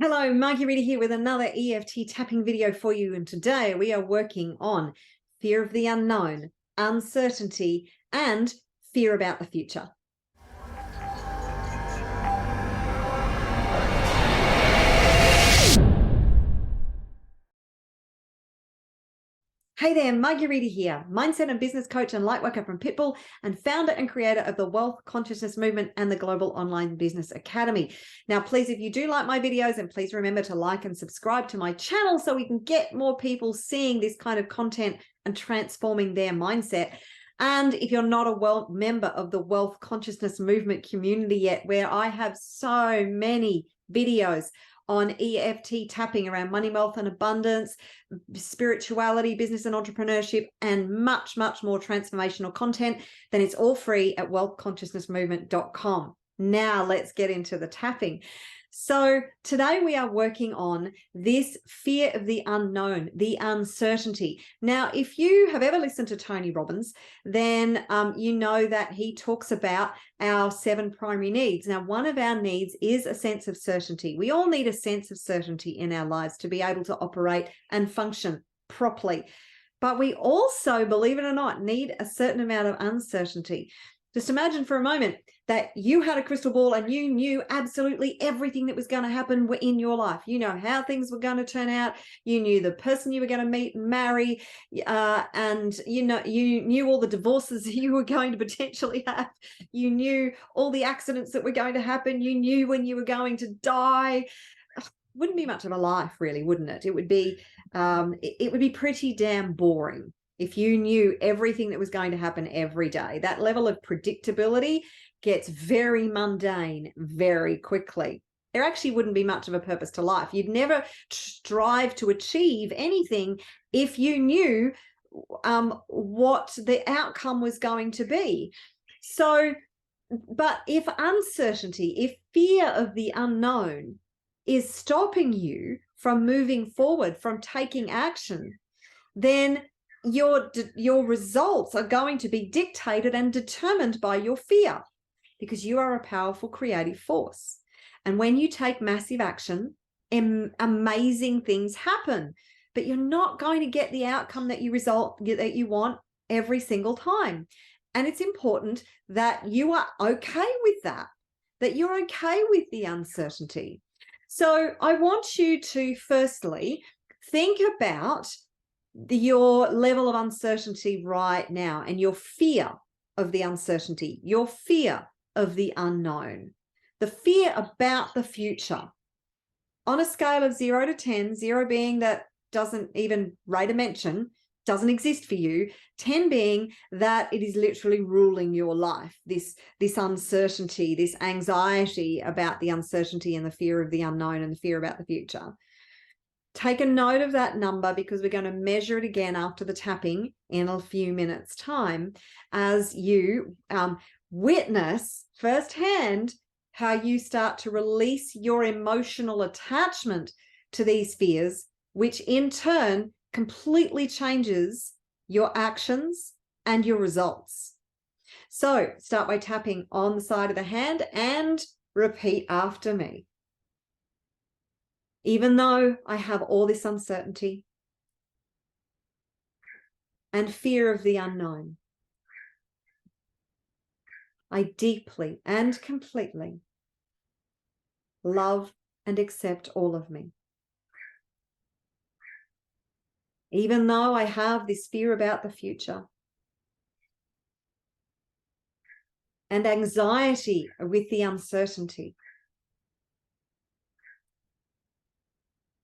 Hello, Marguerita here with another EFT tapping video for you. And today we are working on fear of the unknown, uncertainty, and fear about the future. Hey there, Marguerita here, mindset and business coach and lightworker from Pitbull and founder and creator of the Wealth Consciousness Movement and the Global Online Business Academy. Now, please, if you do like my videos, and please remember to like and subscribe to my channel so we can get more people seeing this kind of content and transforming their mindset. And if you're not a member of the Wealth Consciousness Movement community yet, where I have so many videos on EFT tapping around money, wealth, and abundance, spirituality, business and entrepreneurship, and much, much more transformational content, then it's all free at wealthconsciousnessmovement.com. Now let's get into the tapping. So today we are working on this fear of the unknown, the uncertainty. Now, if you have ever listened to Tony Robbins, then you know that he talks about our 7 primary needs. Now, one of our needs is a sense of certainty. We all need a sense of certainty in our lives to be able to operate and function properly. But we also, believe it or not, need a certain amount of uncertainty. Just imagine for a moment that you had a crystal ball and you knew absolutely everything that was going to happen in your life. You know how things were going to turn out. You knew the person you were going to meet and marry, and you knew all the divorces you were going to potentially have. You knew all the accidents that were going to happen. You knew when you were going to die. Wouldn't be much of a life, really, wouldn't it? It would be pretty damn boring if you knew everything that was going to happen every day. That level of predictability gets very mundane very quickly. There actually wouldn't be much of a purpose to life. You'd never strive to achieve anything if you knew what the outcome was going to be. So, but if uncertainty, if fear of the unknown is stopping you from moving forward, from taking action, then your results are going to be dictated and determined by your fear, because you are a powerful creative force. And when you take massive action, amazing things happen, but you're not going to get the outcome that you want every single time. And it's important that you are okay with that you're okay with the uncertainty. So I want you to firstly think about your level of uncertainty right now and your fear of the uncertainty, your fear of the unknown, the fear about the future. On a scale of 0 to 10, 0 being that doesn't even rate a mention, doesn't exist for you, 10 being that it is literally ruling your life, this uncertainty, this anxiety about the uncertainty and the fear of the unknown and the fear about the future. Take a note of that number, because we're going to measure it again after the tapping in a few minutes' time, as you witness firsthand how you start to release your emotional attachment to these fears, which in turn completely changes your actions and your results. So start by tapping on the side of the hand and repeat after me. Even though I have all this uncertainty and fear of the unknown, I deeply and completely love and accept all of me. Even though I have this fear about the future and anxiety with the uncertainty,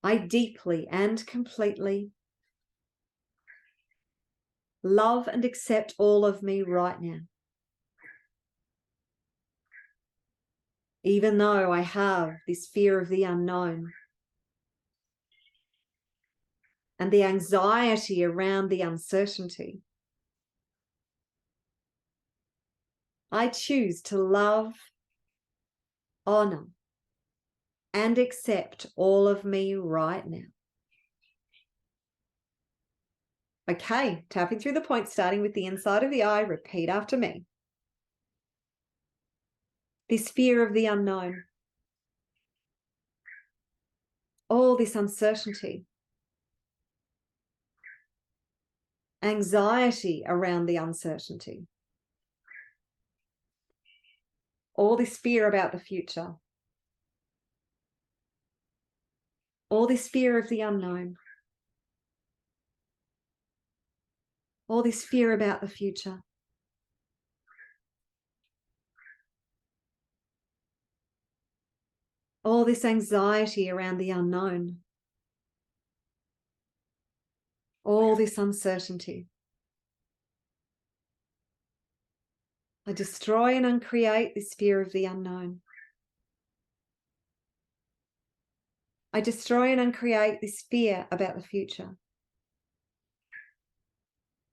I deeply and completely love and accept all of me right now. Even though I have this fear of the unknown and the anxiety around the uncertainty, I choose to love, honor, and accept all of me right now. Okay, tapping through the points, starting with the inside of the eye, repeat after me. This fear of the unknown, all this uncertainty, anxiety around the uncertainty, all this fear about the future, all this fear of the unknown, all this fear about the future. All this anxiety around the unknown, all this uncertainty. I destroy and uncreate this fear of the unknown. I destroy and uncreate this fear about the future.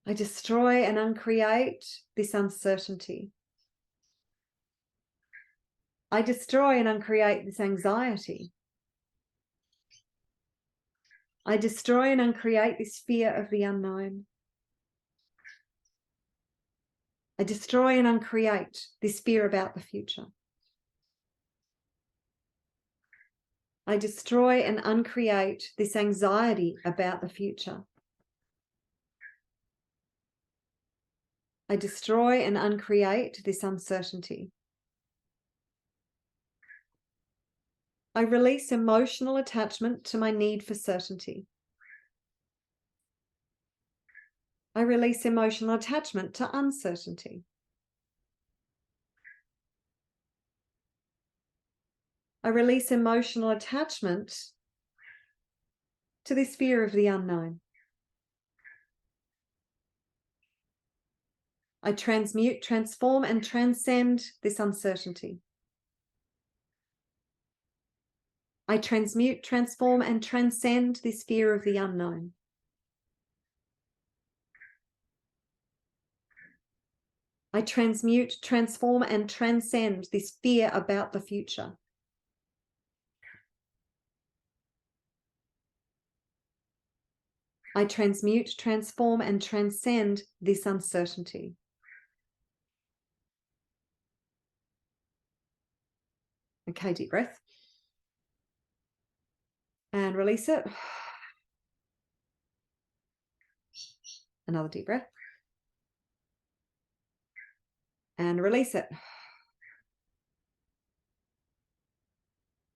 I destroy and uncreate this uncertainty. I destroy and uncreate this anxiety. I destroy and uncreate this fear of the unknown. I destroy and uncreate this fear about the future. I destroy and uncreate this anxiety about the future. I destroy and uncreate this uncertainty. I release emotional attachment to my need for certainty. I release emotional attachment to uncertainty. I release emotional attachment to this fear of the unknown. I transmute, transform, and transcend this uncertainty. I transmute, transform, and transcend this fear of the unknown. I transmute, transform, and transcend this fear about the future. I transmute, transform, and transcend this uncertainty. Okay, deep breath. And release it. Another deep breath. And release it.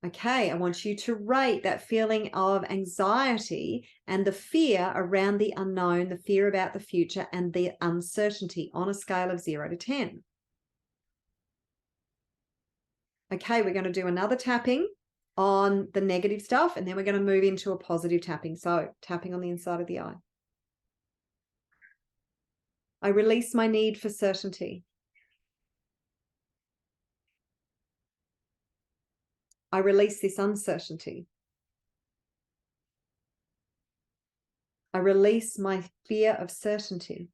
Okay, I want you to rate that feeling of anxiety and the fear around the unknown, the fear about the future, and the uncertainty on a scale of 0 to 10. Okay, we're going to do another tapping on the negative stuff, and then we're going to move into a positive tapping. So, tapping on the inside of the eye. I release my need for certainty. I release this uncertainty. I release my fear of certainty.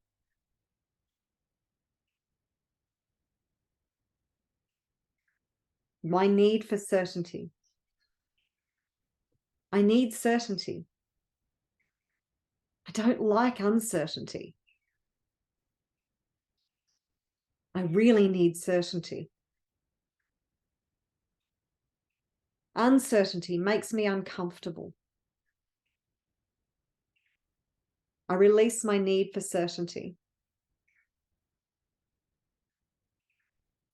My need for certainty. I need certainty. I don't like uncertainty. I really need certainty. Uncertainty makes me uncomfortable. I release my need for certainty.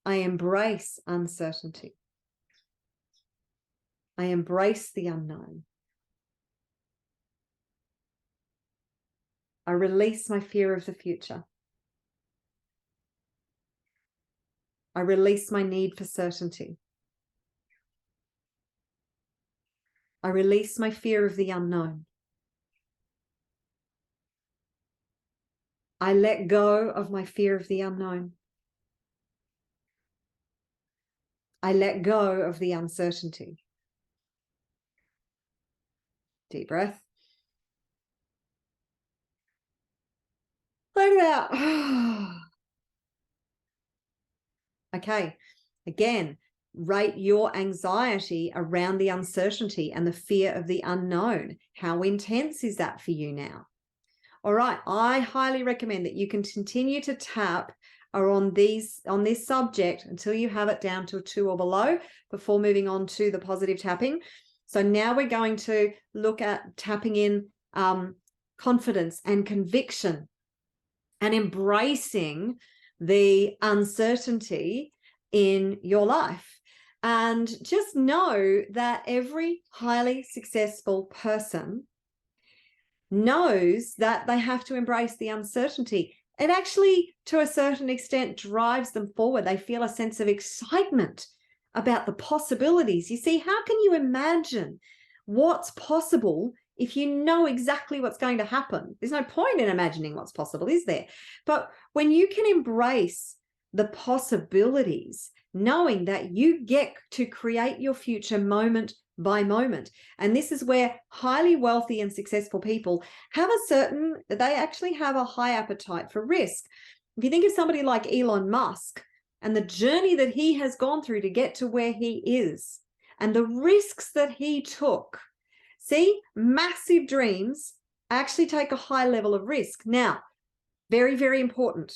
I embrace uncertainty. I embrace the unknown. I release my fear of the future. I release my need for certainty. I release my fear of the unknown. I let go of my fear of the unknown. I let go of the uncertainty. Deep breath. Let it out. Okay, again, rate your anxiety around the uncertainty and the fear of the unknown. How intense is that for you now? All right, I highly recommend that you can continue to tap on this subject until you have it down to a 2 or below before moving on to the positive tapping. So now we're going to look at tapping in confidence and conviction and embracing the uncertainty in your life. And just know that every highly successful person knows that they have to embrace the uncertainty. It actually, to a certain extent, drives them forward. They feel a sense of excitement about the possibilities. You see, how can you imagine what's possible if you know exactly what's going to happen? There's no point in imagining what's possible, is there? But when you can embrace the possibilities, knowing that you get to create your future moment by moment. And this is where highly wealthy and successful people they actually have a high appetite for risk. If you think of somebody like Elon Musk and the journey that he has gone through to get to where he is and the risks that he took, see, massive dreams actually take a high level of risk. Now, very, very important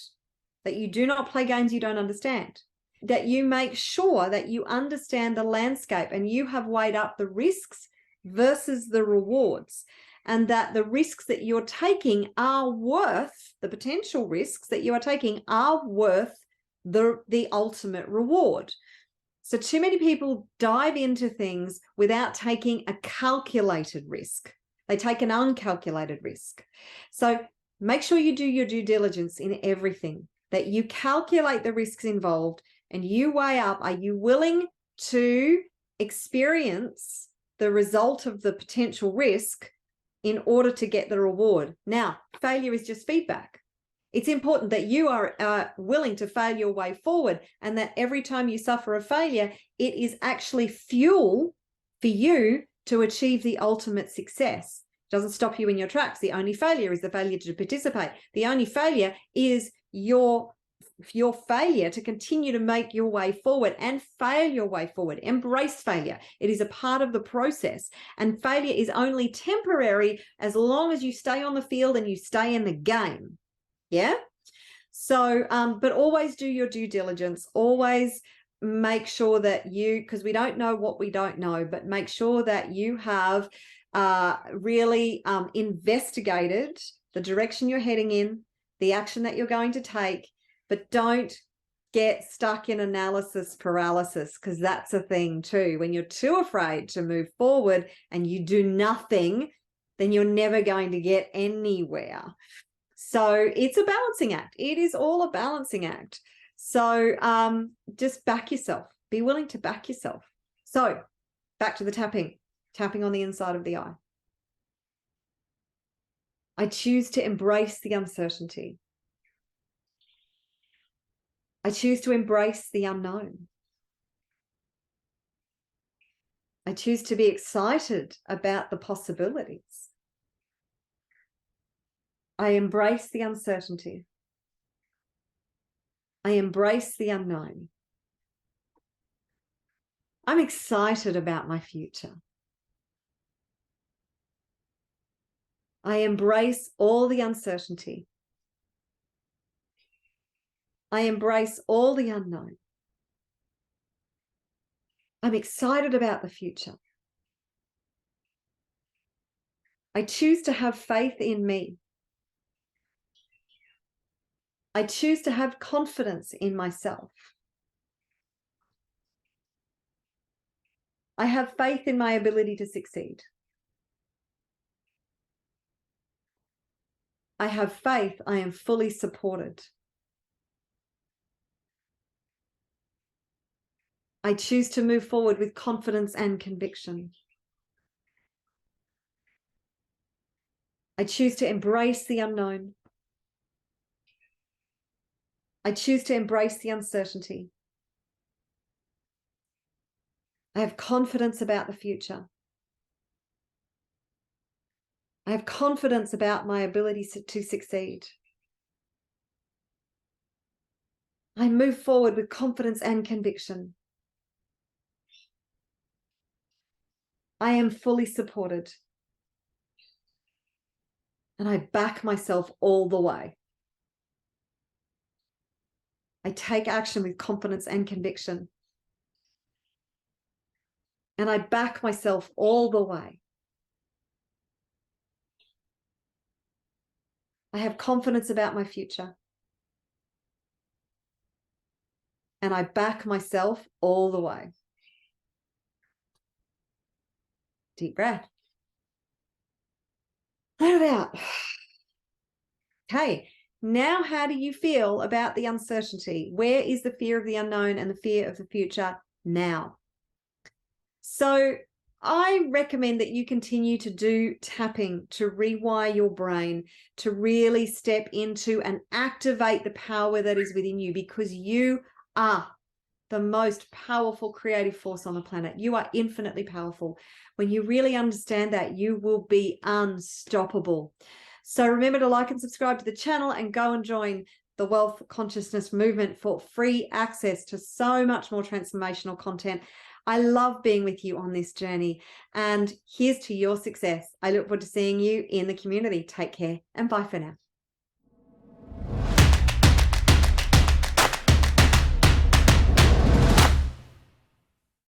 that you do not play games you don't understand, that you make sure that you understand the landscape and you have weighed up the risks versus the rewards, and that the risks that you're taking are worth, the potential risks that you are taking are worth the ultimate reward. So too many people dive into things without taking a calculated risk. They take an uncalculated risk. So make sure you do your due diligence in everything, that you calculate the risks involved and you weigh up, are you willing to experience the result of the potential risk in order to get the reward? Now, failure is just feedback. It's important that you are willing to fail your way forward, and that every time you suffer a failure, it is actually fuel for you to achieve the ultimate success. It doesn't stop you in your tracks. The only failure is the failure to participate. The only failure is your failure to continue to make your way forward and fail your way forward. Embrace failure. It is a part of the process, and failure is only temporary as long as you stay on the field and you stay in the game. Yeah. So, but always do your due diligence. Always make sure that because we don't know what we don't know, but make sure that you have really investigated the direction you're heading in, the action that you're going to take, but don't get stuck in analysis paralysis, because that's a thing too. When you're too afraid to move forward and you do nothing, then you're never going to get anywhere. So it's a balancing act. It is all a balancing act. So just back yourself. Be willing to back yourself. So back to the tapping on the inside of the eye. I choose to embrace the uncertainty. I choose to embrace the unknown. I choose to be excited about the possibilities. I embrace the uncertainty. I embrace the unknown. I'm excited about my future. I embrace all the uncertainty. I embrace all the unknown. I'm excited about the future. I choose to have faith in me. I choose to have confidence in myself. I have faith in my ability to succeed. I have faith. I am fully supported. I choose to move forward with confidence and conviction. I choose to embrace the unknown. I choose to embrace the uncertainty. I have confidence about the future. I have confidence about my ability to succeed. I move forward with confidence and conviction. I am fully supported. And I back myself all the way. I take action with confidence and conviction. and I back myself all the way. I have confidence about my future, and I back myself all the way. Deep breath. Let it out. Okay, now how do you feel about the uncertainty? Where is the fear of the unknown and the fear of the future now? So I recommend that you continue to do tapping to rewire your brain, to really step into and activate the power that is within you, because you are the most powerful creative force on the planet. You are infinitely powerful. When you really understand that, you will be unstoppable. So remember to like and subscribe to the channel and go and join the Wealth Consciousness Movement for free access to so much more transformational content. I love being with you on this journey, and here's to your success. I look forward to seeing you in the community. Take care and bye for now.